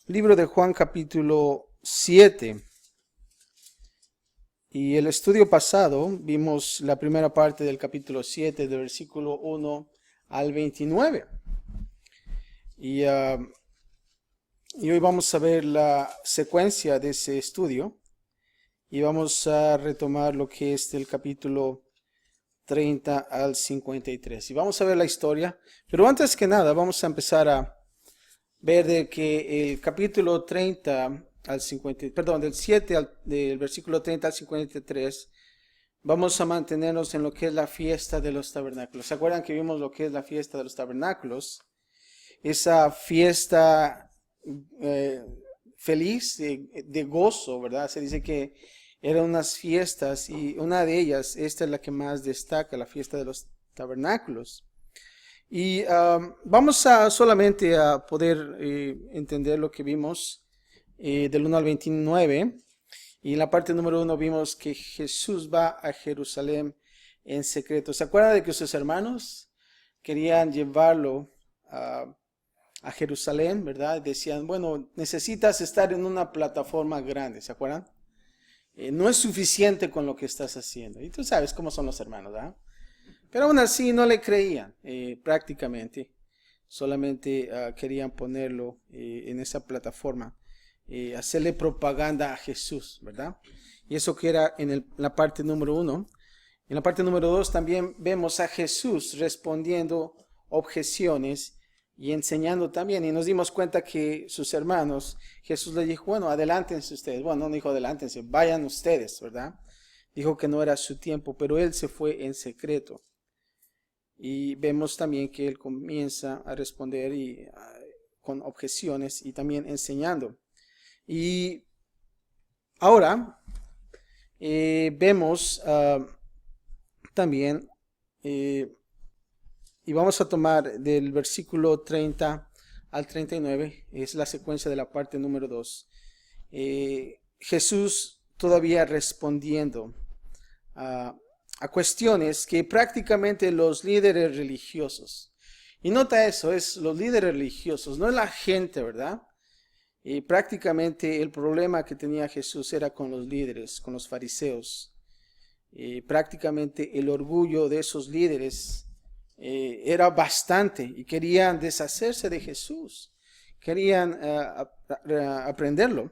Libro de Juan capítulo 7. Y el estudio pasado vimos la primera parte del capítulo 7, del versículo 1 al 29. Y, y hoy vamos a ver la secuencia de ese estudio. Y vamos a retomar lo que es del capítulo 30 al 53. Y vamos a ver la historia. Pero antes que nada, vamos a empezar a ver de que el capítulo 30 al 50, perdón, del versículo 30 al 53, vamos a mantenernos en lo que es la fiesta de los tabernáculos. ¿Se acuerdan que vimos lo que es la fiesta de los tabernáculos? Esa fiesta feliz, de gozo, ¿verdad? Se dice que eran unas fiestas y una de ellas, esta es la que más destaca, la fiesta de los tabernáculos. Y vamos a solamente a poder entender lo que vimos del 1 al 29. Y en la parte número 1 vimos que Jesús va a Jerusalén en secreto. ¿Se acuerdan de que sus hermanos querían llevarlo a Jerusalén, verdad? Decían, bueno, necesitas estar en una plataforma grande, ¿se acuerdan? No es suficiente con lo que estás haciendo. Y tú sabes cómo son los hermanos, ¿verdad? Pero aún así no le creían prácticamente. Solamente querían ponerlo en esa plataforma. Hacerle propaganda a Jesús, ¿verdad? Y eso que era en la parte número 1. En la parte número 2 también vemos a Jesús respondiendo objeciones y enseñando también. Y nos dimos cuenta que sus hermanos, Jesús les dijo, bueno, adelántense ustedes. Bueno, no dijo adelántense, vayan ustedes, ¿verdad? Dijo que no era su tiempo, pero él se fue en secreto. Y vemos también que él comienza a responder con objeciones y también enseñando. Y ahora vemos también, y vamos a tomar del versículo 30 al 39, es la secuencia de la parte número 2. Jesús todavía respondiendo a cuestiones que prácticamente los líderes religiosos, y nota eso, es los líderes religiosos, no es la gente, ¿verdad? Y prácticamente el problema que tenía Jesús era con los líderes, con los fariseos. Prácticamente el orgullo de esos líderes era bastante y querían deshacerse de Jesús, querían aprenderlo.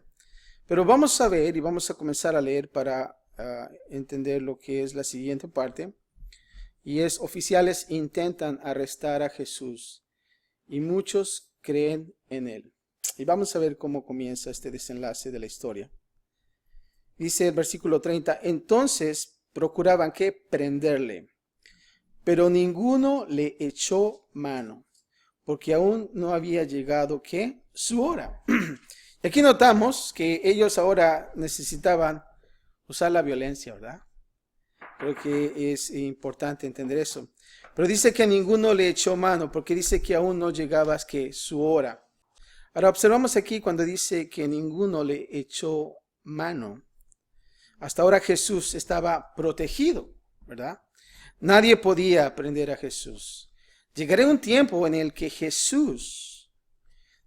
Pero vamos a ver y vamos a comenzar a leer para entender lo que es la siguiente parte. Y es: oficiales intentan arrestar a Jesús y muchos creen en él. Y vamos a ver cómo comienza este desenlace de la historia. Dice el versículo 30, entonces procuraban que prenderle, pero ninguno le echó mano, porque aún no había llegado ¿qué? Su hora. Y aquí notamos que ellos ahora necesitaban usar la violencia, ¿verdad? Creo que es importante entender eso. Pero dice que ninguno le echó mano, porque dice que aún no llegaba que su hora. Ahora observamos aquí cuando dice que ninguno le echó mano. Hasta ahora Jesús estaba protegido, ¿verdad? Nadie podía prender a Jesús. Llegaría un tiempo en el que Jesús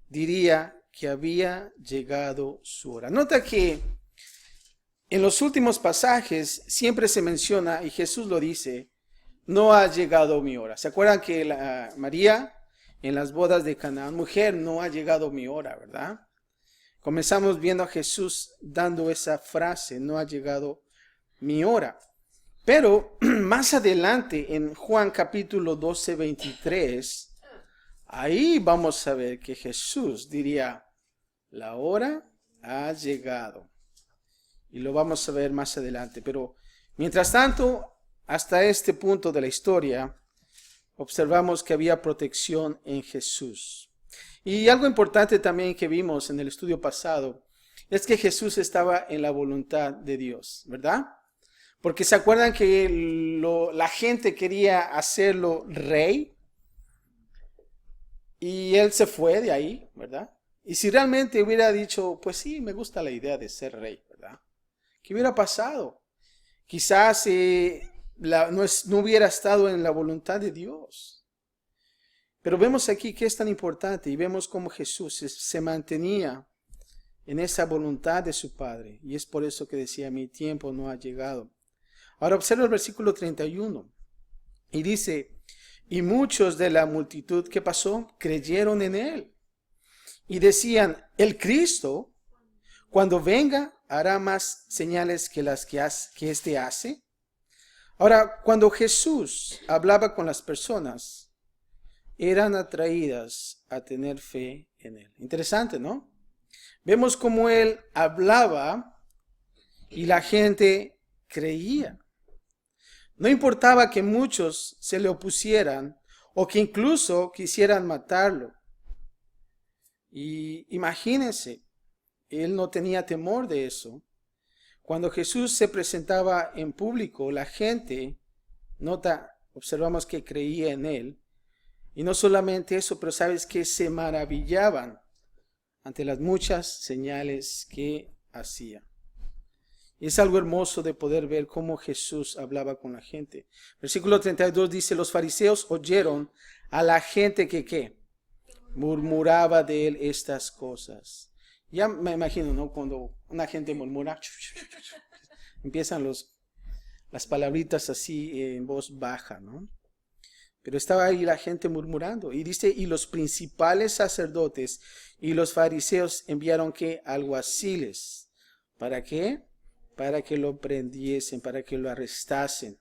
diría que había llegado su hora. Nota que en los últimos pasajes siempre se menciona, y Jesús lo dice, no ha llegado mi hora. ¿Se acuerdan que María en las bodas de Canaán, mujer, no ha llegado mi hora, ¿verdad? Comenzamos viendo a Jesús dando esa frase, no ha llegado mi hora. Pero más adelante en Juan capítulo 12, 23, ahí vamos a ver que Jesús diría, la hora ha llegado. Y lo vamos a ver más adelante. Pero mientras tanto, hasta este punto de la historia, observamos que había protección en Jesús. Y algo importante también que vimos en el estudio pasado es que Jesús estaba en la voluntad de Dios, ¿verdad? Porque se acuerdan que la gente quería hacerlo rey y él se fue de ahí, ¿verdad? Y si realmente hubiera dicho, pues sí, me gusta la idea de ser rey, ¿verdad? ¿Qué hubiera pasado? Quizás no hubiera estado en la voluntad de Dios. Pero vemos aquí que es tan importante y vemos cómo Jesús se mantenía en esa voluntad de su Padre. Y es por eso que decía, mi tiempo no ha llegado. Ahora observa el versículo 31. Y dice, y muchos de la multitud, ¿qué pasó? Creyeron en él. Y decían, el Cristo, cuando venga, hará más señales que las que éste hace. Ahora, cuando Jesús hablaba con las personas, eran atraídas a tener fe en él. Interesante, ¿no? Vemos cómo él hablaba y la gente creía. No importaba que muchos se le opusieran o que incluso quisieran matarlo. Y imagínense, él no tenía temor de eso. Cuando Jesús se presentaba en público, la gente, observamos que creía en él. Y no solamente eso, pero sabes que se maravillaban ante las muchas señales que hacía. Y es algo hermoso de poder ver cómo Jesús hablaba con la gente. Versículo 32 dice, los fariseos oyeron a la gente que ¿qué? Murmuraba de él estas cosas. Ya me imagino, ¿no? Cuando una gente murmura, empiezan las palabritas así en voz baja, ¿no? Pero estaba ahí la gente murmurando. Y dice, y los principales sacerdotes y los fariseos enviaron ¿qué? Alguaciles. ¿Para qué? Para que lo prendiesen, para que lo arrestasen.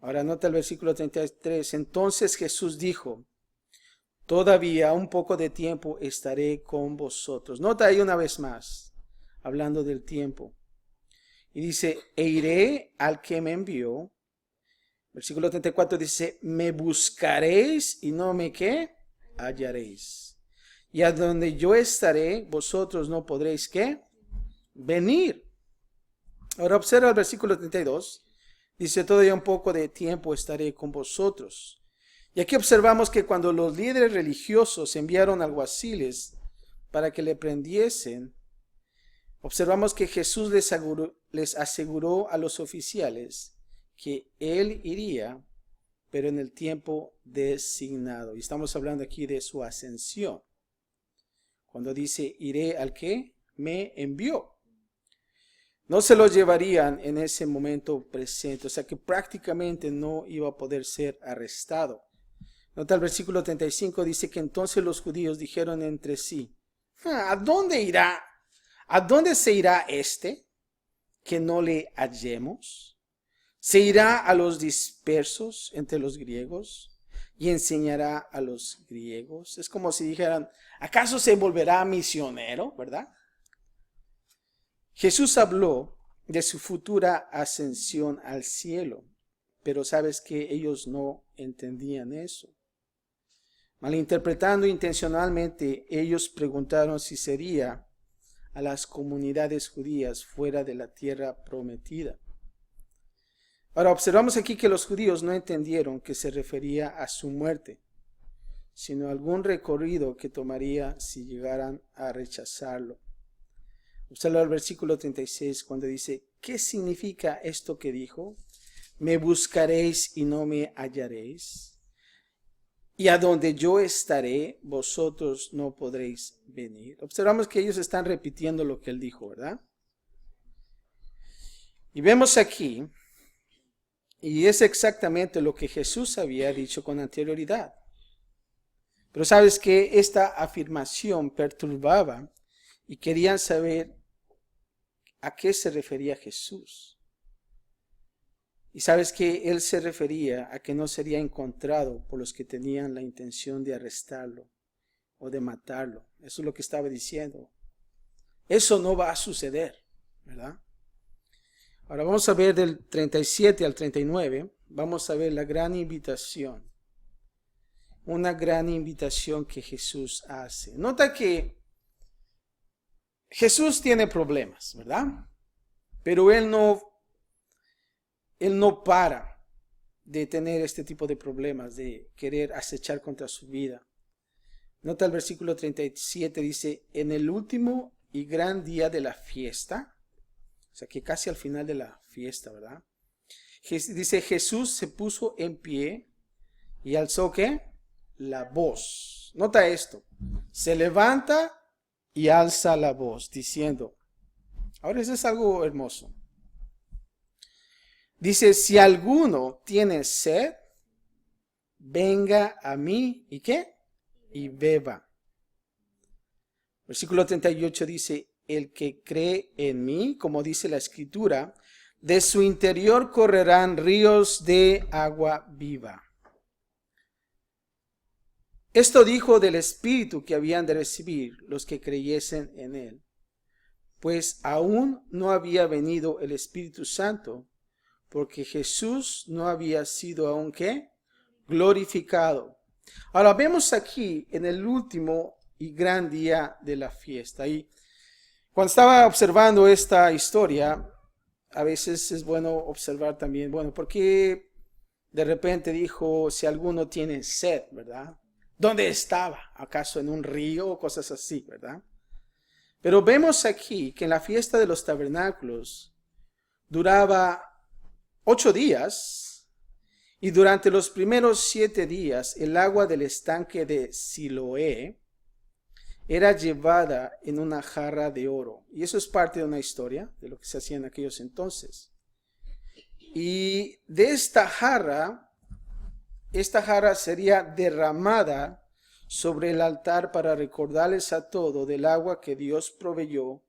Ahora nota el versículo 33. Entonces Jesús dijo, todavía un poco de tiempo estaré con vosotros. Nota ahí una vez más, hablando del tiempo. Y dice, e iré al que me envió. Versículo 34 dice, me buscaréis y no me ¿qué? Hallaréis. Y a donde yo estaré, vosotros no podréis ¿qué? Venir. Ahora observa el versículo 32. Dice, todavía un poco de tiempo estaré con vosotros. Y aquí observamos que cuando los líderes religiosos enviaron alguaciles para que le prendiesen, observamos que Jesús les aseguró a los oficiales que él iría, pero en el tiempo designado. Y estamos hablando aquí de su ascensión. Cuando dice, iré al que me envió. No se los llevarían en ese momento presente, o sea que prácticamente no iba a poder ser arrestado. Nota el versículo 35, dice que entonces los judíos dijeron entre sí, ¿a dónde irá? ¿A dónde se irá este que no le hallemos? ¿Se irá a los dispersos entre los griegos y enseñará a los griegos? Es como si dijeran, ¿acaso se volverá misionero, verdad? Jesús habló de su futura ascensión al cielo, pero sabes que ellos no entendían eso. Malinterpretando intencionalmente, ellos preguntaron si sería a las comunidades judías fuera de la tierra prometida. Ahora observamos aquí que los judíos no entendieron que se refería a su muerte, sino a algún recorrido que tomaría si llegaran a rechazarlo. Observa el versículo 36 cuando dice, ¿qué significa esto que dijo? Me buscaréis y no me hallaréis. Y a donde yo estaré, vosotros no podréis venir. Observamos que ellos están repitiendo lo que él dijo, ¿verdad? Y vemos aquí, y es exactamente lo que Jesús había dicho con anterioridad. Pero sabes que esta afirmación perturbaba y querían saber a qué se refería Jesús. Y sabes que él se refería a que no sería encontrado por los que tenían la intención de arrestarlo o de matarlo. Eso es lo que estaba diciendo. Eso no va a suceder, ¿verdad? Ahora vamos a ver del 37 al 39. Vamos a ver la gran invitación. Una gran invitación que Jesús hace. Nota que Jesús tiene problemas, ¿verdad? Pero él no para de tener este tipo de problemas, de querer acechar contra su vida. Nota el versículo 37, dice, en el último y gran día de la fiesta, o sea que casi al final de la fiesta, ¿verdad? Dice, Jesús se puso en pie y alzó ¿qué? La voz. Nota esto, se levanta y alza la voz, diciendo, ahora eso es algo hermoso. Dice, si alguno tiene sed, venga a mí, ¿y qué? Y beba. Versículo 38 dice, el que cree en mí, como dice la Escritura, de su interior correrán ríos de agua viva. Esto dijo del Espíritu que habían de recibir los que creyesen en él, pues aún no había venido el Espíritu Santo, porque Jesús no había sido aún ¿qué? Glorificado. Ahora vemos aquí en el último y gran día de la fiesta. Y cuando estaba observando esta historia, a veces es bueno observar también, bueno, ¿por qué de repente dijo, si alguno tiene sed, ¿verdad? ¿Dónde estaba? ¿Acaso en un río o cosas así, verdad? Pero vemos aquí que en la fiesta de los tabernáculos duraba 8 días y durante los primeros 7 días el agua del estanque de Siloé era llevada en una jarra de oro. Y eso es parte de una historia de lo que se hacía en aquellos entonces. Y de esta jarra sería derramada sobre el altar para recordarles a todo del agua que Dios proveyó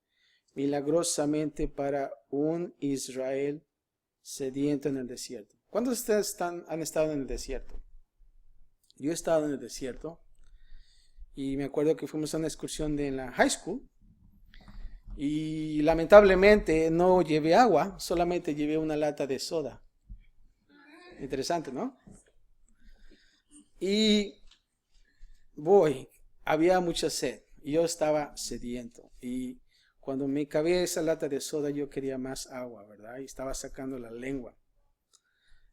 milagrosamente para un Israel sediento en el desierto. ¿Cuántos de ustedes han estado en el desierto? Yo he estado en el desierto y me acuerdo que fuimos a una excursión en la high school y lamentablemente no llevé agua, solamente llevé una lata de soda. Interesante, ¿no? Y había mucha sed y yo estaba sediento y cuando me cabía esa lata de soda yo quería más agua, ¿verdad? Y estaba sacando la lengua.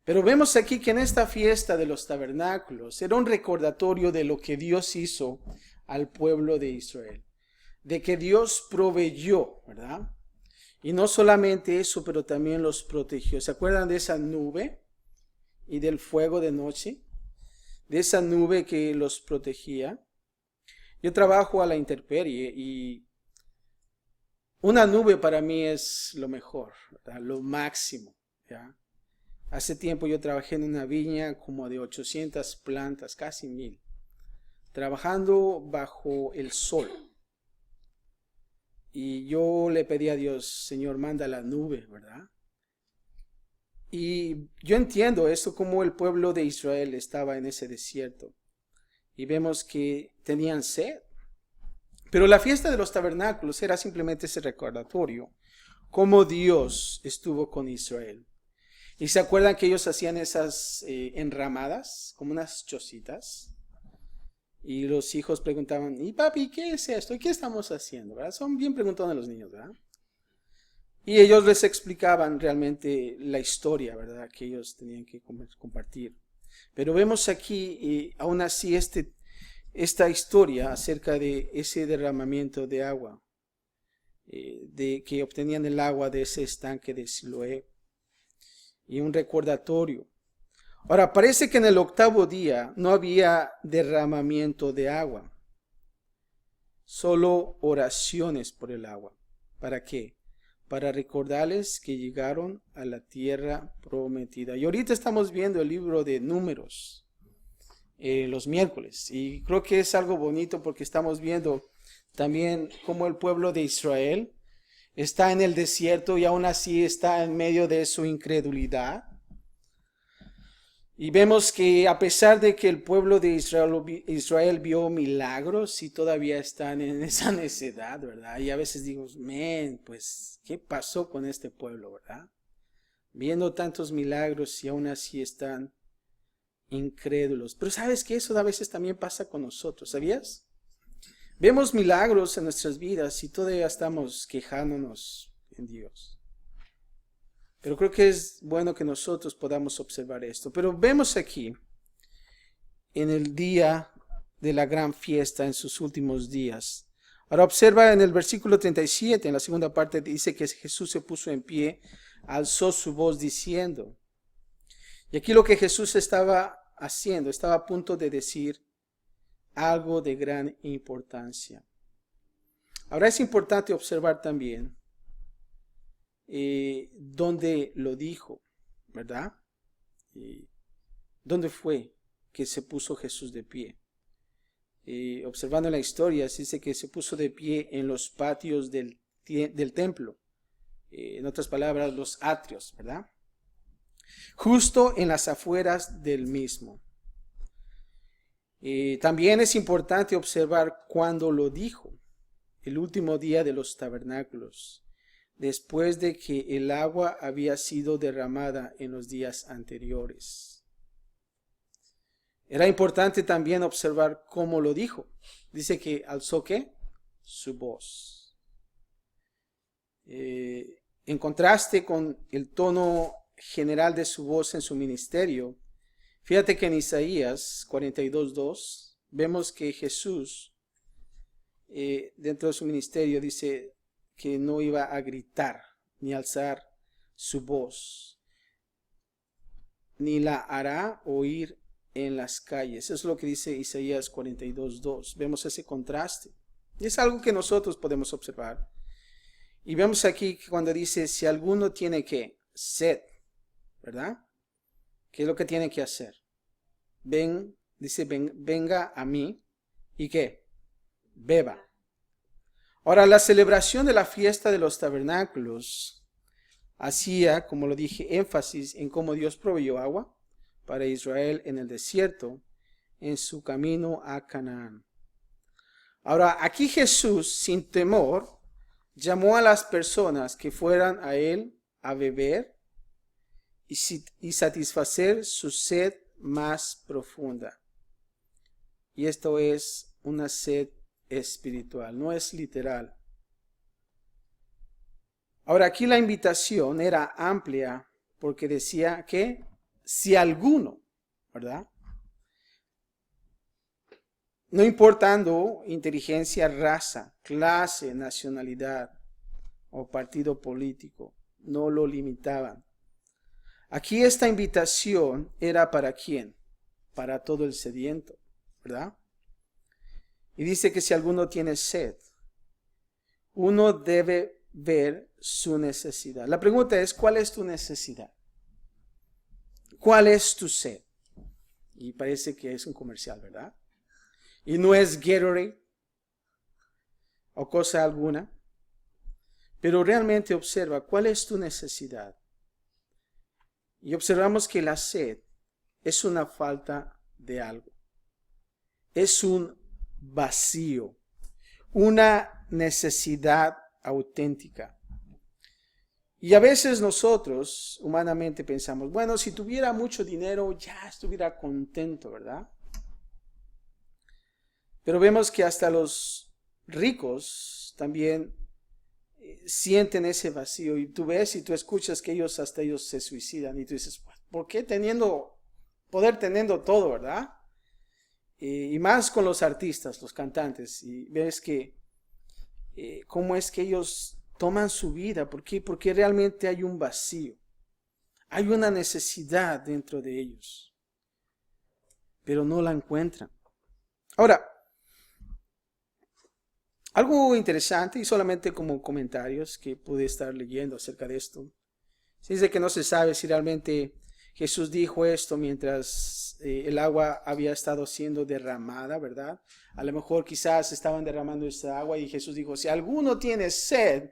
Pero vemos aquí que en esta fiesta de los tabernáculos era un recordatorio de lo que Dios hizo al pueblo de Israel, de que Dios proveyó, ¿verdad? Y no solamente eso, pero también los protegió. ¿Se acuerdan de esa nube y del fuego de noche? De esa nube que los protegía. Yo trabajo a la intemperie y una nube para mí es lo mejor, ¿verdad? Lo máximo, ¿ya? Hace tiempo yo trabajé en una viña como de 800 plantas, casi 1000, trabajando bajo el sol. Y yo le pedí a Dios, Señor, manda la nube, ¿verdad? Y yo entiendo esto como el pueblo de Israel estaba en ese desierto. Y vemos que tenían sed. Pero la fiesta de los tabernáculos era simplemente ese recordatorio, cómo Dios estuvo con Israel. Y se acuerdan que ellos hacían esas enramadas, como unas chocitas. Y los hijos preguntaban, ¿y papi, qué es esto? ¿Y qué estamos haciendo? ¿Verdad? Son bien preguntones los niños, ¿verdad? Y ellos les explicaban realmente la historia, ¿verdad? Que ellos tenían que compartir. Pero vemos aquí, aún así, esta historia acerca de ese derramamiento de agua, de que obtenían el agua de ese estanque de Siloé, y un recordatorio. Ahora, parece que en el 8º día no había derramamiento de agua, solo oraciones por el agua. ¿Para qué? Para recordarles que llegaron a la tierra prometida. Y ahorita estamos viendo el libro de Números, los miércoles. Y creo que es algo bonito porque estamos viendo también cómo el pueblo de Israel está en el desierto y aún así está en medio de su incredulidad. Y vemos que a pesar de que el pueblo de Israel vio milagros y todavía están en esa necedad, ¿verdad? Y a veces digo, pues, ¿qué pasó con este pueblo, verdad? Viendo tantos milagros y aún así están incrédulos. Pero ¿sabes qué? Eso a veces también pasa con nosotros, ¿sabías? Vemos milagros en nuestras vidas y todavía estamos quejándonos en Dios. Pero creo que es bueno que nosotros podamos observar esto. Pero vemos aquí, en el día de la gran fiesta, en sus últimos días. Ahora observa en el versículo 37, en la segunda parte, dice que Jesús se puso en pie, alzó su voz diciendo. Y aquí lo que Jesús estaba haciendo, estaba a punto de decir algo de gran importancia. Ahora es importante observar también dónde lo dijo, ¿verdad? ¿Dónde fue que se puso Jesús de pie? Observando la historia, se dice que se puso de pie en los patios del templo. En otras palabras, los atrios, ¿verdad? Justo en las afueras del mismo. También es importante observar cuándo lo dijo. El último día de los tabernáculos, después de que el agua había sido derramada en los días anteriores. Era importante también observar cómo lo dijo. Dice que alzó ¿qué? Su voz. En contraste con el tono general de su voz en su ministerio, fíjate que en Isaías 42:2 vemos que Jesús dentro de su ministerio dice que no iba a gritar ni alzar su voz, ni la hará oír en las calles. Eso es lo que dice Isaías 42:2. Vemos ese contraste. Y es algo que nosotros podemos observar. Y vemos aquí que cuando dice, si alguno tiene que sed, ¿verdad? ¿Qué es lo que tiene que hacer? Venga a mí y ¿qué? Beba. Ahora, la celebración de la fiesta de los tabernáculos hacía, como lo dije, énfasis en cómo Dios proveyó agua para Israel en el desierto, en su camino a Canaán. Ahora, aquí Jesús, sin temor, llamó a las personas que fueran a él a beber y satisfacer su sed más profunda. Y esto es una sed espiritual, no es literal. Ahora, aquí la invitación era amplia porque decía que si alguno, ¿verdad? No importando inteligencia, raza, clase, nacionalidad o partido político, no lo limitaban. Aquí esta invitación era para quién? Para todo el sediento, ¿verdad? Y dice que si alguno tiene sed, uno debe ver su necesidad. La pregunta es, ¿cuál es tu necesidad? ¿Cuál es tu sed? Y parece que es un comercial, ¿verdad? Y no es Gatorade o cosa alguna. Pero realmente observa, ¿cuál es tu necesidad? Y observamos que la sed es una falta de algo. Es un vacío, una necesidad auténtica. Y a veces nosotros humanamente pensamos, bueno, si tuviera mucho dinero ya estuviera contento, ¿verdad? Pero vemos que hasta los ricos también sienten ese vacío. Y tú ves y tú escuchas que ellos se suicidan. Y tú dices, ¿por qué teniendo todo, verdad? Y más con los artistas, los cantantes. Y ves que cómo es que ellos toman su vida. ¿Por qué? Porque realmente hay un vacío. Hay una necesidad dentro de ellos. Pero no la encuentran. Ahora, algo interesante y solamente como comentarios que pude estar leyendo acerca de esto. Se dice que no se sabe si realmente Jesús dijo esto mientras el agua había estado siendo derramada, ¿verdad? A lo mejor quizás estaban derramando esta agua y Jesús dijo, si alguno tiene sed,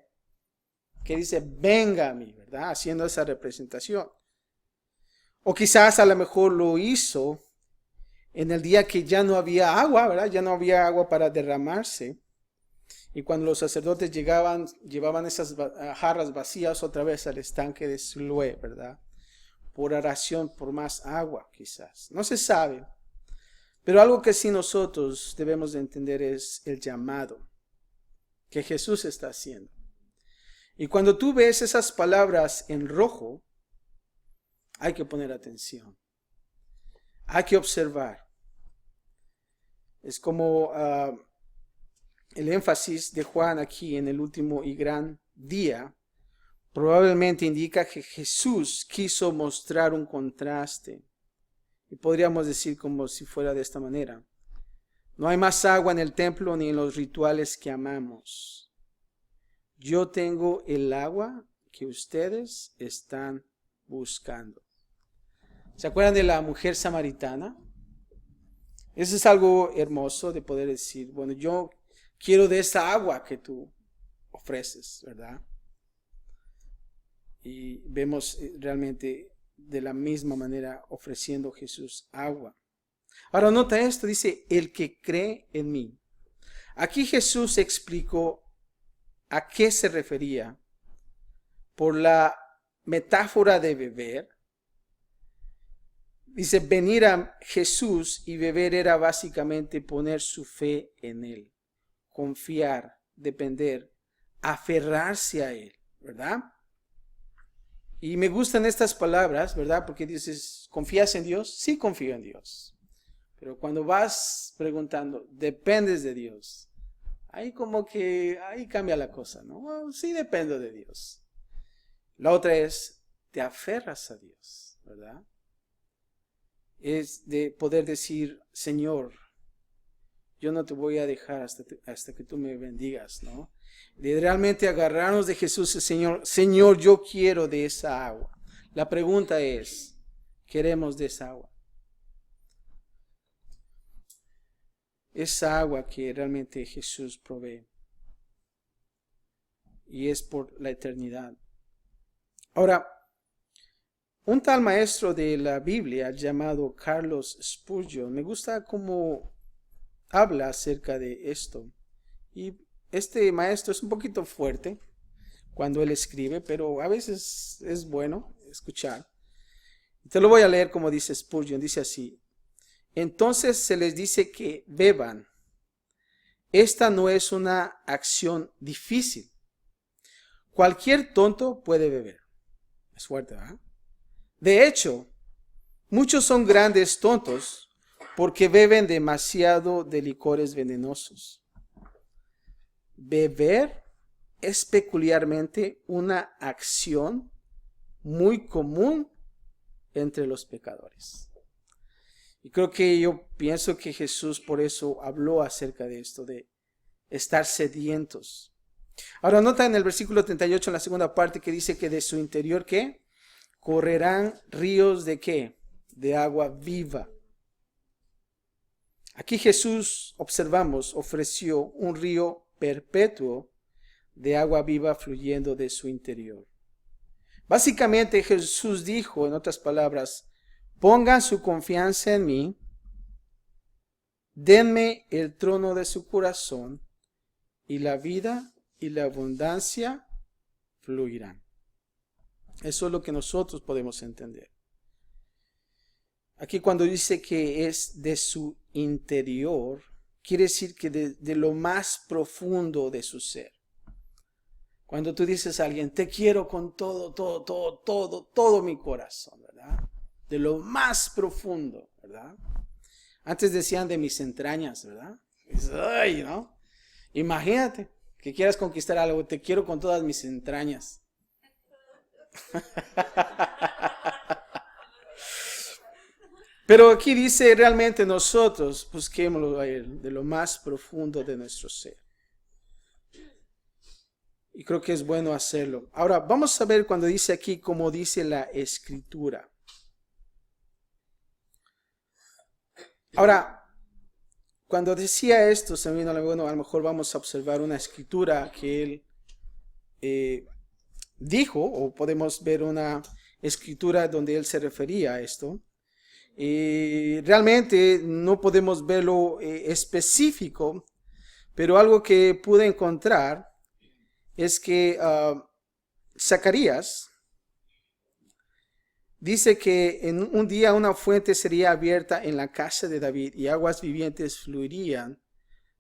que dice, venga a mí, ¿verdad? Haciendo esa representación. O quizás a lo mejor lo hizo en el día que ya no había agua, ¿verdad? Ya no había agua para derramarse. Y cuando los sacerdotes llevaban esas jarras vacías otra vez al estanque de Siloé, ¿verdad? Por oración, por más agua, quizás. No se sabe. Pero algo que sí nosotros debemos de entender es el llamado que Jesús está haciendo. Y cuando tú ves esas palabras en rojo, hay que poner atención. Hay que observar. Es como el énfasis de Juan aquí en el último y gran día probablemente indica que Jesús quiso mostrar un contraste. Y podríamos decir como si fuera de esta manera. No hay más agua en el templo ni en los rituales que amamos. yo tengo el agua que ustedes están buscando. ¿Se acuerdan de la mujer samaritana? Eso es algo hermoso de poder decir, bueno, yo quiero de esa agua que tú ofreces, ¿verdad? Y vemos realmente de la misma manera ofreciendo Jesús agua. Ahora nota esto, dice, el que cree en mí. Aquí Jesús explicó a qué se refería por la metáfora de beber. Dice, venir a Jesús y beber era básicamente poner su fe en Él, confiar, depender, aferrarse a Él, ¿verdad? Y me gustan estas palabras, ¿verdad? Porque dices, ¿confías en Dios? Sí, confío en Dios. Pero cuando vas preguntando, ¿dependes de Dios? Ahí como que, ahí cambia la cosa, ¿no? Bueno, sí, dependo de Dios. La otra es, te aferras a Dios, ¿verdad? Es de poder decir, Señor, yo no te voy a dejar hasta que tú me bendigas, ¿no? De realmente agarrarnos de Jesús, Señor, yo quiero de esa agua. La pregunta es, ¿queremos de esa agua? Esa agua que realmente Jesús provee. Y es por la eternidad. Ahora, un tal maestro de la Biblia llamado Carlos Spurgeon, me gusta cómo habla acerca de esto. Y este maestro es un poquito fuerte cuando él escribe, pero a veces es bueno escuchar. Te lo voy a leer como dice Spurgeon, dice así. Entonces se les dice que beban. Esta no es una acción difícil. Cualquier tonto puede beber. Es fuerte, ¿verdad? De hecho, muchos son grandes tontos porque beben demasiado de licores venenosos. Beber es peculiarmente una acción muy común entre los pecadores. Y creo que yo pienso que Jesús por eso habló acerca de esto, de estar sedientos. Ahora nota en el versículo 38, en la segunda parte, que dice que de su interior, ¿qué? Correrán ríos de ¿qué? De agua viva. Aquí Jesús, observamos, ofreció un río perpetuo de agua viva fluyendo de su interior. Básicamente Jesús dijo, en otras palabras, pongan su confianza en mí, denme el trono de su corazón y la vida y la abundancia fluirán. Eso es lo que nosotros podemos entender. Aquí cuando dice que es de su interior, quiere decir que de lo más profundo de su ser. Cuando tú dices a alguien, te quiero con todo mi corazón, ¿verdad? De lo más profundo, ¿verdad? Antes decían de mis entrañas, ¿verdad? Ay, ¿no? Imagínate que quieras conquistar algo, te quiero con todas mis entrañas. Pero aquí dice realmente nosotros busquémoslo a Él de lo más profundo de nuestro ser. Y creo que es bueno hacerlo. Ahora, vamos a ver cuando dice aquí como dice la Escritura. Ahora, cuando decía esto, bueno, a lo mejor vamos a observar una escritura que él dijo, o podemos ver una escritura donde él se refería a esto. Realmente no podemos verlo específico, pero algo que pude encontrar es que Zacarías dice que en un día una fuente sería abierta en la casa de David y aguas vivientes fluirían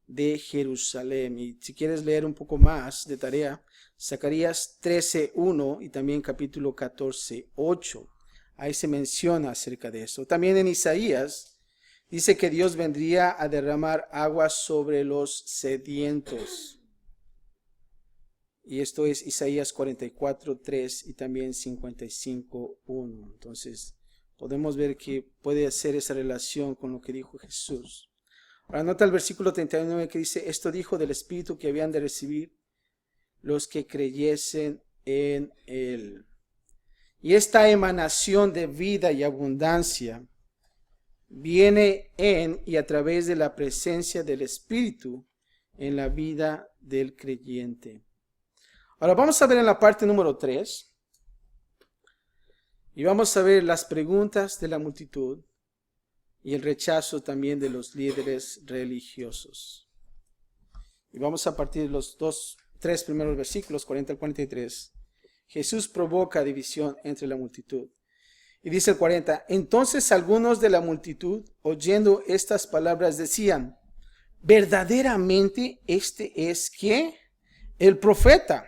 de Jerusalén. Y si quieres leer un poco más de tarea, Zacarías 13:1 y también capítulo 14:8. Ahí se menciona acerca de eso. También en Isaías dice que Dios vendría a derramar aguas sobre los sedientos. Y esto es Isaías 44:3 y también 55:1. Entonces, podemos ver que puede hacer esa relación con lo que dijo Jesús. Ahora, nota el versículo 39 que dice, esto dijo del Espíritu que habían de recibir los que creyesen en él. Y esta emanación de vida y abundancia viene en y a través de la presencia del Espíritu en la vida del creyente. Ahora vamos a ver en la parte número 3. Y vamos a ver las preguntas de la multitud y el rechazo también de los líderes religiosos. Y vamos a partir de los 3 primeros versículos, 40 al 43. Jesús provoca división entre la multitud. Y dice el 40, entonces algunos de la multitud, oyendo estas palabras, decían, verdaderamente este es ¿qué? El profeta.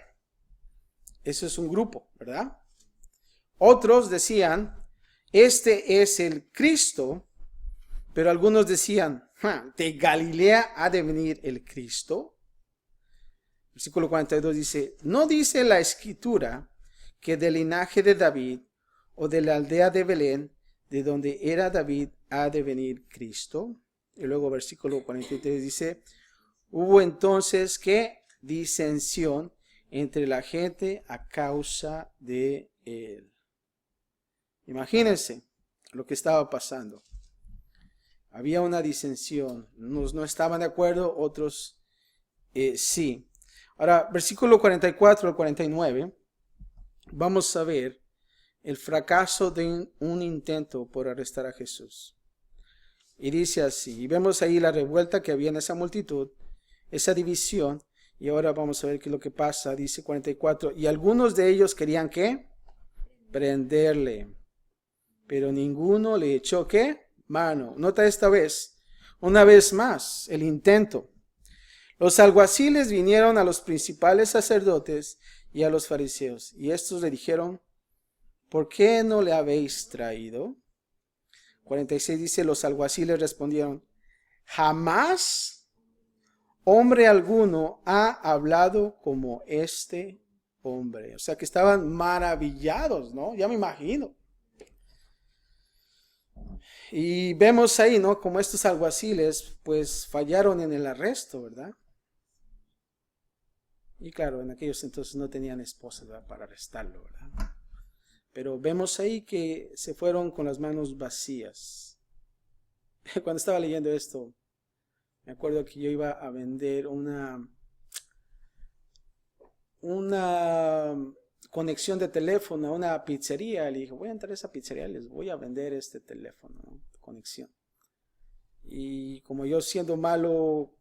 Eso es un grupo, ¿verdad? Otros decían, este es el Cristo, pero algunos decían, ¿de Galilea ha de venir el Cristo? Versículo 42 dice, ¿no dice la Escritura que del linaje de David o de la aldea de Belén, de donde era David, ha de venir Cristo? Y luego versículo 43 dice, hubo entonces ¿qué? Disensión entre la gente a causa de él. Imagínense lo que estaba pasando. Había una disensión. Unos no estaban de acuerdo, otros sí. Ahora, versículo 44 al 49, vamos a ver el fracaso de un intento por arrestar a Jesús. Y dice así, y vemos ahí la revuelta que había en esa multitud, esa división, y ahora vamos a ver qué es lo que pasa. Dice 44, y algunos de ellos querían ¿qué? Prenderle. Pero ninguno le echó ¿qué? Mano. Nota esta vez, una vez más, el intento. Los alguaciles vinieron a los principales sacerdotes y a los fariseos, y estos le dijeron, ¿por qué no le habéis traído? 46 dice, los alguaciles respondieron, jamás hombre alguno ha hablado como este hombre. O sea que estaban maravillados, ¿no? Ya me imagino. Y vemos ahí, ¿no? Como estos alguaciles, pues fallaron en el arresto, ¿verdad? Y claro, en aquellos entonces no tenían esposa, ¿verdad? Para arrestarlo, ¿verdad? Pero vemos ahí que se fueron con las manos vacías. Cuando estaba leyendo esto, me acuerdo que yo iba a vender una conexión de teléfono a una pizzería. Le dije, voy a entrar a esa pizzería, les voy a vender este teléfono, ¿no? Conexión. Y como yo siendo malo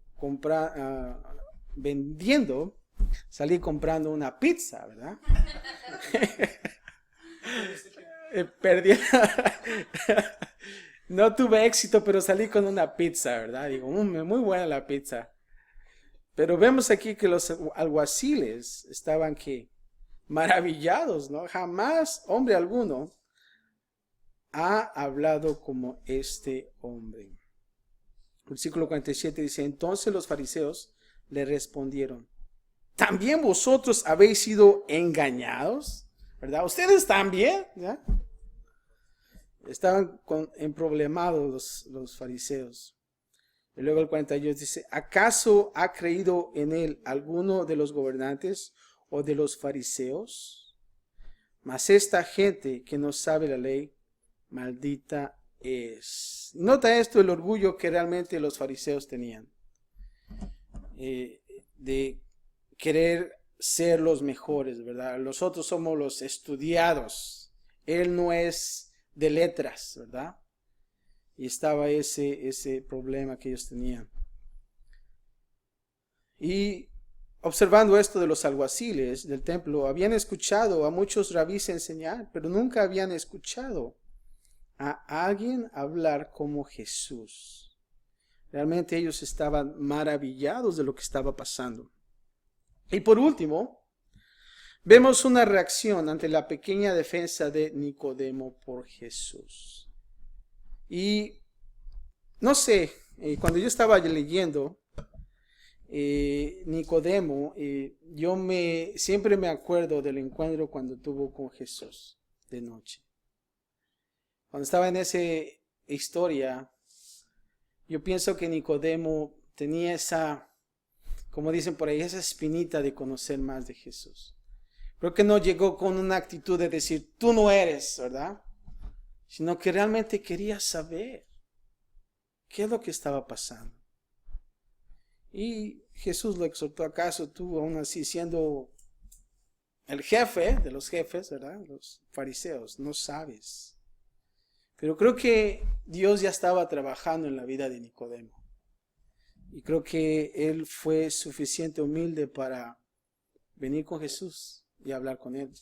vendiendo, salí comprando una pizza, ¿verdad? Perdí. No tuve éxito, pero salí con una pizza, ¿verdad? Digo, muy buena la pizza. Pero vemos aquí que los alguaciles estaban que maravillados, ¿no? Jamás hombre alguno ha hablado como este hombre. Versículo 47 dice, entonces los fariseos le respondieron, ¿también vosotros habéis sido engañados? ¿Verdad? ¿Ustedes también? ¿Ya? Estaban emproblemados los fariseos. Y luego el 48 dice, ¿acaso ha creído en él alguno de los gobernantes o de los fariseos? Mas esta gente que no sabe la ley, maldita es. Nota esto, el orgullo que realmente los fariseos tenían. De querer ser los mejores, ¿verdad? Nosotros somos los estudiados. Él no es de letras, ¿verdad? Y estaba ese problema que ellos tenían. Y observando esto de los alguaciles del templo, habían escuchado a muchos rabís enseñar, pero nunca habían escuchado a alguien hablar como Jesús. Realmente ellos estaban maravillados de lo que estaba pasando. Y por último, vemos una reacción ante la pequeña defensa de Nicodemo por Jesús. Y no sé, cuando yo estaba leyendo Nicodemo, yo siempre me acuerdo del encuentro cuando tuvo con Jesús de noche. Cuando estaba en esa historia, yo pienso que Nicodemo tenía como dicen por ahí, esa espinita de conocer más de Jesús. Creo que no llegó con una actitud de decir, tú no eres, ¿verdad? Sino que realmente quería saber qué es lo que estaba pasando. Y Jesús lo exhortó: ¿acaso tú, aún así siendo el jefe de los jefes, ¿verdad?, los fariseos, no sabes? Pero creo que Dios ya estaba trabajando en la vida de Nicodemo. Y creo que él fue suficiente humilde para venir con Jesús y hablar con él.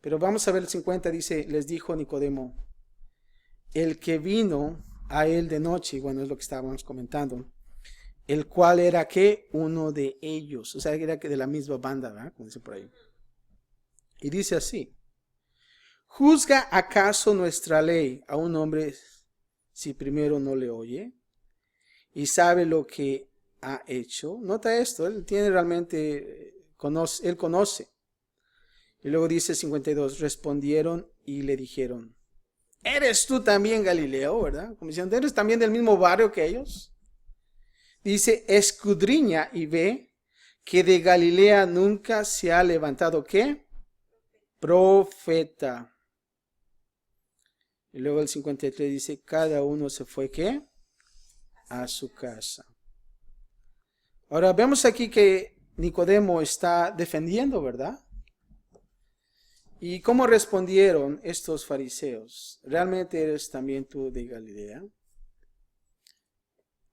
Pero vamos a ver el 50, dice, les dijo Nicodemo, el que vino a él de noche, bueno, es lo que estábamos comentando, el cual era que uno de ellos, o sea, era que de la misma banda, ¿verdad?, como dice por ahí. Y dice así: ¿juzga acaso nuestra ley a un hombre si primero no le oye y sabe lo que ha hecho? Nota esto, él tiene realmente, él conoce. Y luego dice 52, respondieron y le dijeron, ¿eres tú también Galileo, verdad? Como diciendo, ¿eres también del mismo barrio que ellos? Dice, escudriña y ve que de Galilea nunca se ha levantado, ¿qué? Profeta. Y luego el 53 dice, cada uno se fue, ¿qué? A su casa. Ahora vemos aquí que Nicodemo está defendiendo, ¿verdad? ¿Y cómo respondieron estos fariseos? ¿Realmente eres también tú de Galilea?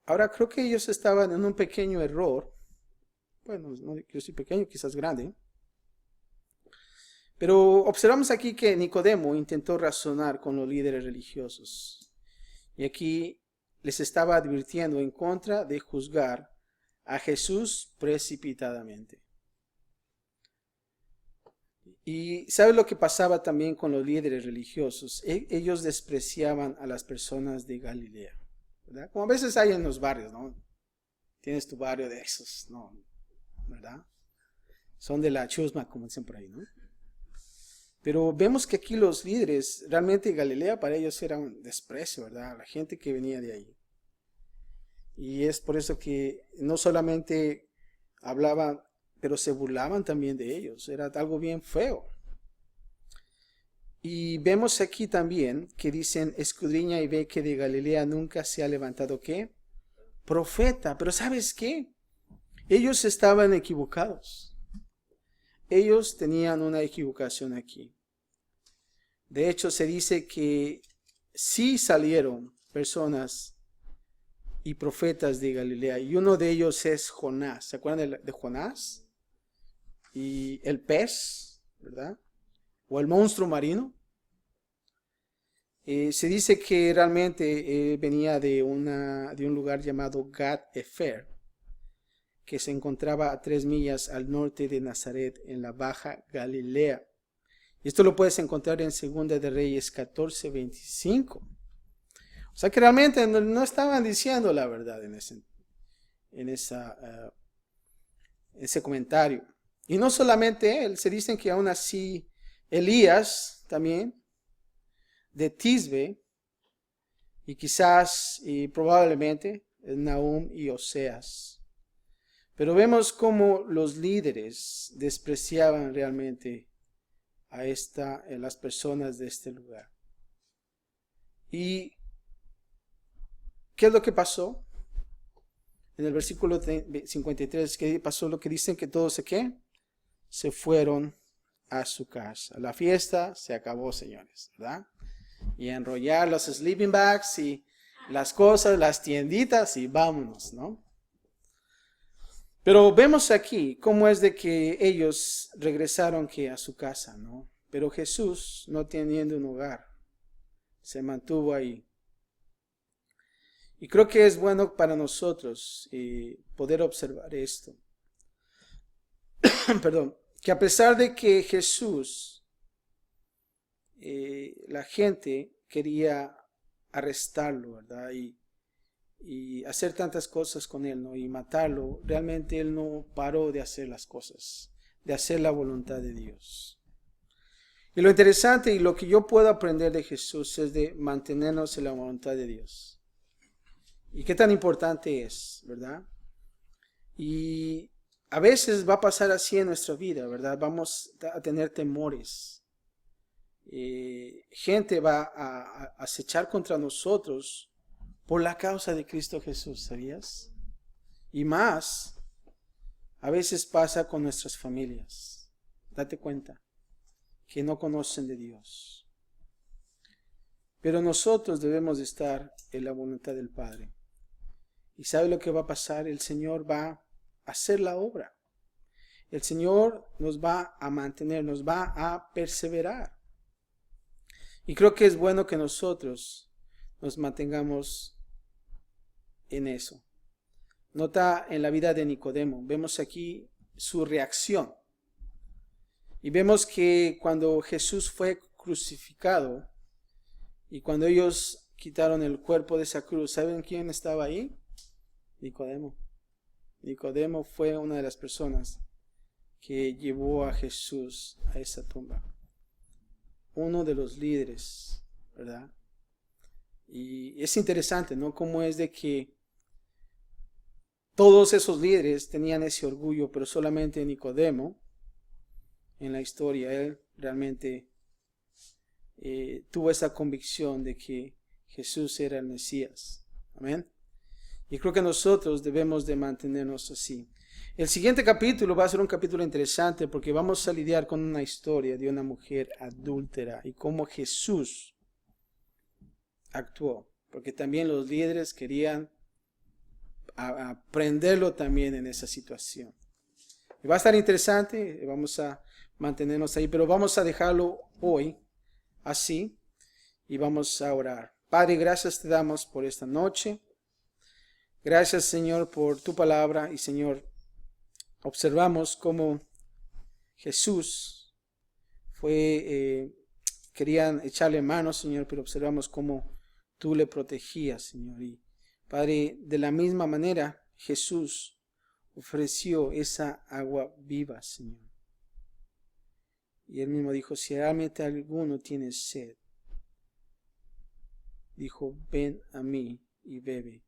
Ahora creo que ellos estaban en un pequeño error. Bueno, no, yo soy pequeño, quizás grande. Pero observamos aquí que Nicodemo intentó razonar con los líderes religiosos. Y aquí les estaba advirtiendo en contra de juzgar a Jesús precipitadamente. Y ¿sabe lo que pasaba también con los líderes religiosos? Ellos despreciaban a las personas de Galilea, ¿verdad? Como a veces hay en los barrios, ¿no? Tienes tu barrio de esos, ¿no? ¿Verdad? Son de la chusma, como dicen por ahí, ¿no? Pero vemos que aquí los líderes, realmente Galilea para ellos era un desprecio, ¿verdad? La gente que venía de ahí. Y es por eso que no solamente hablaban, pero se burlaban también de ellos. Era algo bien feo. Y vemos aquí también que dicen, escudriña y ve que de Galilea nunca se ha levantado, ¿qué? Profeta. Pero ¿sabes qué? Ellos estaban equivocados. Ellos tenían una equivocación aquí. De hecho, se dice que sí salieron personas y profetas de Galilea. Y uno de ellos es Jonás. ¿Se acuerdan de Jonás? Y el pez, ¿verdad? O el monstruo marino. Se dice que realmente venía de un lugar llamado Gat-Efer, que se encontraba a 3 millas al norte de Nazaret, en la Baja Galilea. Y esto lo puedes encontrar en 2 de Reyes 14:25. O sea que realmente no estaban diciendo la verdad en ese comentario. Y no solamente él, se dicen que aún así Elías también, de Tisbe, y quizás y probablemente Nahum y Oseas. Pero vemos cómo los líderes despreciaban realmente a las personas de este lugar. ¿Y qué es lo que pasó? En el versículo 53, ¿qué pasó? Lo que dicen que todos se fueron a su casa. La fiesta se acabó, señores, ¿verdad? Y enrollar los sleeping bags y las cosas, las tienditas y vámonos, ¿no? Pero vemos aquí cómo es de que ellos regresaron a su casa, ¿no? Pero Jesús, no teniendo un hogar, se mantuvo ahí. Y creo que es bueno para nosotros poder observar esto. Perdón, que a pesar de que Jesús, la gente quería arrestarlo, ¿verdad? Y hacer tantas cosas con él, ¿no? Y matarlo, realmente él no paró de hacer las cosas, de hacer la voluntad de Dios. Y lo interesante y lo que yo puedo aprender de Jesús es de mantenernos en la voluntad de Dios. Y qué tan importante es, ¿verdad? Y a veces va a pasar así en nuestra vida, ¿verdad? Vamos a tener temores. Gente va a acechar contra nosotros por la causa de Cristo Jesús, ¿sabías? Y más, a veces pasa con nuestras familias. Date cuenta que no conocen de Dios. Pero nosotros debemos de estar en la voluntad del Padre. ¿Y sabe lo que va a pasar? El Señor va a hacer la obra. El Señor nos va a mantener, nos va a perseverar. Y creo que es bueno que nosotros nos mantengamos en eso. Nota en la vida de Nicodemo, vemos aquí su reacción. Y vemos que cuando Jesús fue crucificado y cuando ellos quitaron el cuerpo de esa cruz, ¿saben quién estaba ahí? Nicodemo. Nicodemo fue una de las personas que llevó a Jesús a esa tumba. Uno de los líderes, ¿verdad? Y es interesante, ¿no? Cómo es de que todos esos líderes tenían ese orgullo, pero solamente Nicodemo, en la historia, él realmente tuvo esa convicción de que Jesús era el Mesías. Amén. Y creo que nosotros debemos de mantenernos así. El siguiente capítulo va a ser un capítulo interesante porque vamos a lidiar con una historia de una mujer adúltera y cómo Jesús actuó. Porque también los líderes querían aprenderlo también en esa situación. Y va a estar interesante, vamos a mantenernos ahí, pero vamos a dejarlo hoy así y vamos a orar. Padre, gracias te damos por esta noche. Gracias, Señor, por tu palabra y, Señor, observamos cómo Jesús querían echarle mano, Señor, pero observamos cómo tú le protegías, Señor. Y, Padre, de la misma manera, Jesús ofreció esa agua viva, Señor. Y él mismo dijo, si realmente alguno tiene sed, dijo, ven a mí y bebe.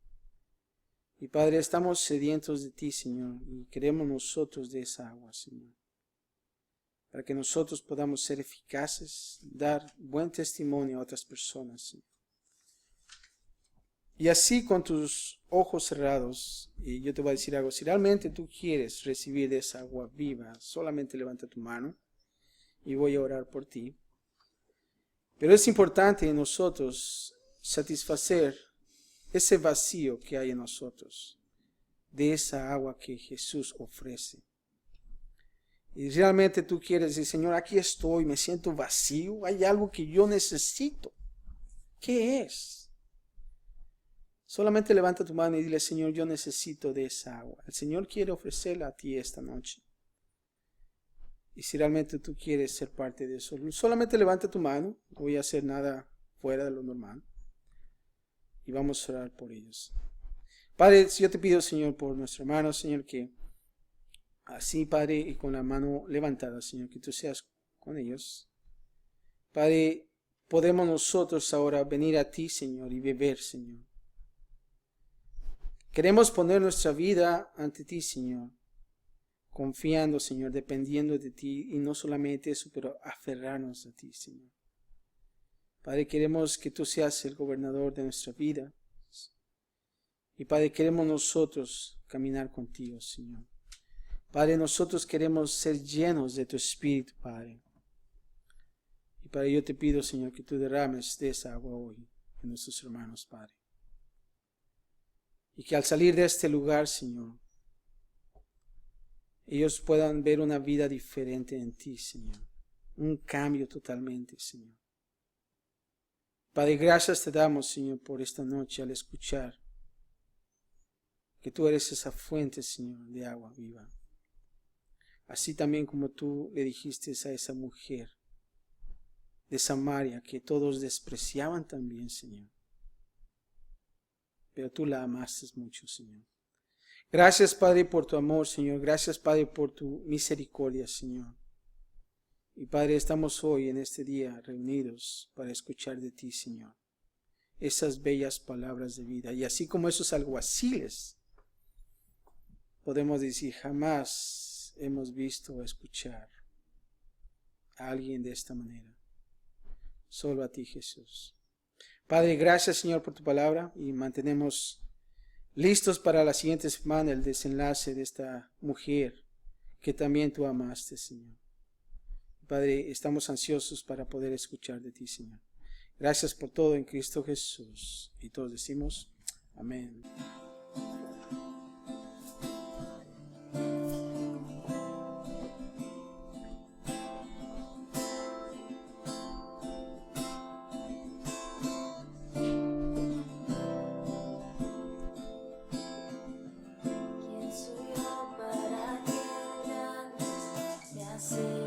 Y Padre, estamos sedientos de ti, Señor, y queremos nosotros de esa agua, Señor, para que nosotros podamos ser eficaces, dar buen testimonio a otras personas, Señor. Y así con tus ojos cerrados, y yo te voy a decir algo, si realmente tú quieres recibir de esa agua viva, solamente levanta tu mano y voy a orar por ti. Pero es importante en nosotros satisfacer ese vacío que hay en nosotros, de esa agua que Jesús ofrece. Y realmente tú quieres decir, Señor, aquí estoy, me siento vacío, hay algo que yo necesito. ¿Qué es? Solamente levanta tu mano y dile, Señor, yo necesito de esa agua. El Señor quiere ofrecerla a ti esta noche. Y si realmente tú quieres ser parte de eso, solamente levanta tu mano, no voy a hacer nada fuera de lo normal. Y vamos a orar por ellos. Padre, yo te pido, Señor, por nuestro hermano, Señor, que así, Padre, y con la mano levantada, Señor, que tú seas con ellos. Padre, podemos nosotros ahora venir a ti, Señor, y beber, Señor. Queremos poner nuestra vida ante ti, Señor, confiando, Señor, dependiendo de ti, y no solamente eso, pero aferrarnos a ti, Señor. Padre, queremos que tú seas el gobernador de nuestra vida. Y Padre, queremos nosotros caminar contigo, Señor. Padre, nosotros queremos ser llenos de tu Espíritu, Padre. Y Padre, yo te pido, Señor, que tú derrames de esa agua hoy en nuestros hermanos, Padre. Y que al salir de este lugar, Señor, ellos puedan ver una vida diferente en ti, Señor. Un cambio totalmente, Señor. Padre, gracias te damos, Señor, por esta noche al escuchar que tú eres esa fuente, Señor, de agua viva. Así también como tú le dijiste a esa mujer de Samaria que todos despreciaban también, Señor. Pero tú la amaste mucho, Señor. Gracias, Padre, por tu amor, Señor. Gracias, Padre, por tu misericordia, Señor. Y Padre, estamos hoy en este día reunidos para escuchar de ti, Señor, esas bellas palabras de vida. Y así como esos alguaciles podemos decir, jamás hemos visto o escuchar a alguien de esta manera. Solo a ti, Jesús. Padre, gracias, Señor, por tu palabra, y mantenemos listos para la siguiente semana el desenlace de esta mujer que también tú amaste, Señor. Padre, estamos ansiosos para poder escuchar de ti, Señor. Gracias por todo en Cristo Jesús. Y todos decimos, amén. ¿Quién soy yo para que antes me hace